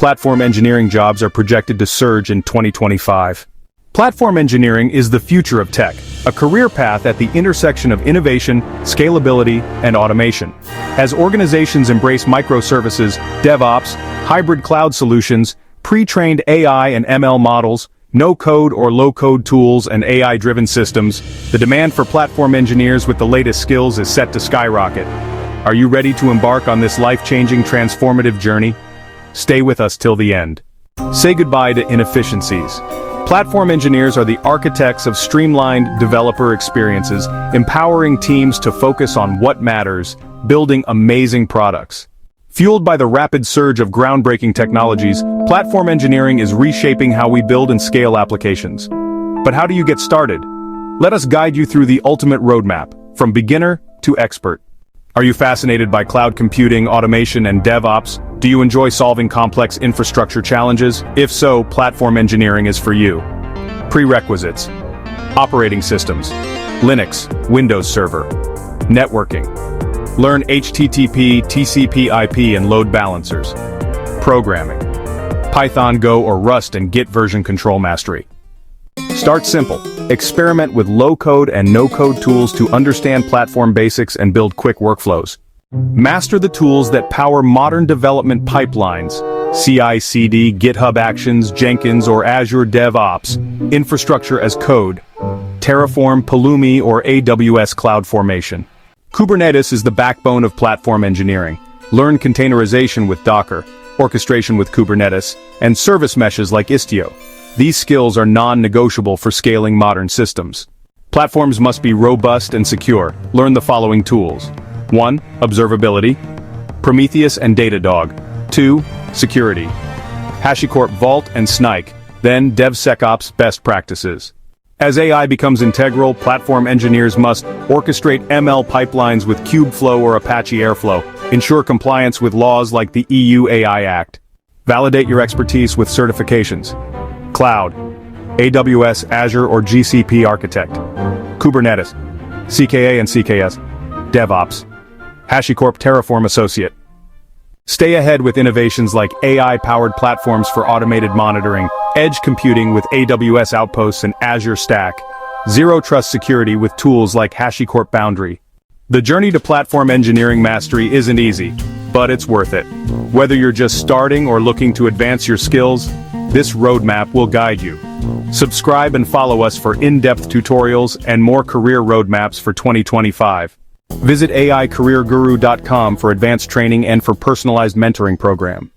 platform engineering jobs are projected to surge in 2025. Platform engineering is the future of tech, a career path at the intersection of innovation, scalability, and automation. As organizations embrace microservices, DevOps, hybrid cloud solutions, pre-trained AI and ML models, no-code or low-code tools, and AI-driven systems, the demand for platform engineers with the latest skills is set to skyrocket. Are you ready to embark on this life-changing, transformative journey? Stay with us till the end. Say goodbye to inefficiencies. Platform engineers are the architects of streamlined developer experiences, empowering teams to focus on what matters, building amazing products. Fueled by the rapid surge of groundbreaking technologies, platform engineering is reshaping how we build and scale applications. But how do you get started? Let us guide you through the ultimate roadmap, from beginner to expert. Are you fascinated by cloud computing, automation, and DevOps? Do you enjoy solving complex infrastructure challenges? If so, platform engineering is for you. Prerequisites: operating systems, Linux, Windows Server, networking. Learn HTTP, TCP/IP, and load balancers. Programming: Python, Go, or Rust, and Git version control mastery. Start simple. Experiment with low-code and no-code tools to understand platform basics and build quick workflows. Master the tools that power modern development pipelines: CI/CD, GitHub Actions, Jenkins, or Azure DevOps, infrastructure as code, Terraform, Pulumi, or AWS CloudFormation. Kubernetes is the backbone of platform engineering. Learn containerization with Docker, orchestration with Kubernetes, and service meshes like Istio. These skills are non-negotiable for scaling modern systems. Platforms must be robust and secure. Learn the following tools. 1. Observability, Prometheus and Datadog. 2. Security, HashiCorp Vault and Snike. Then DevSecOps best practices. As AI becomes integral, platform engineers must orchestrate ML pipelines with Kubeflow or Apache Airflow, ensure compliance with laws like the EU AI Act. Validate your expertise with certifications. Cloud, AWS, Azure, or GCP Architect. Kubernetes, CKA and CKS. DevOps, HashiCorp Terraform Associate. Stay ahead with innovations like AI-powered platforms for automated monitoring, edge computing with AWS Outposts and Azure Stack, zero-trust security with tools like HashiCorp Boundary. The journey to platform engineering mastery isn't easy, but it's worth it. Whether you're just starting or looking to advance your skills, this roadmap will guide you. Subscribe and follow us for in-depth tutorials and more career roadmaps for 2025. Visit AICareerGuru.com for advanced training and for personalized mentoring program.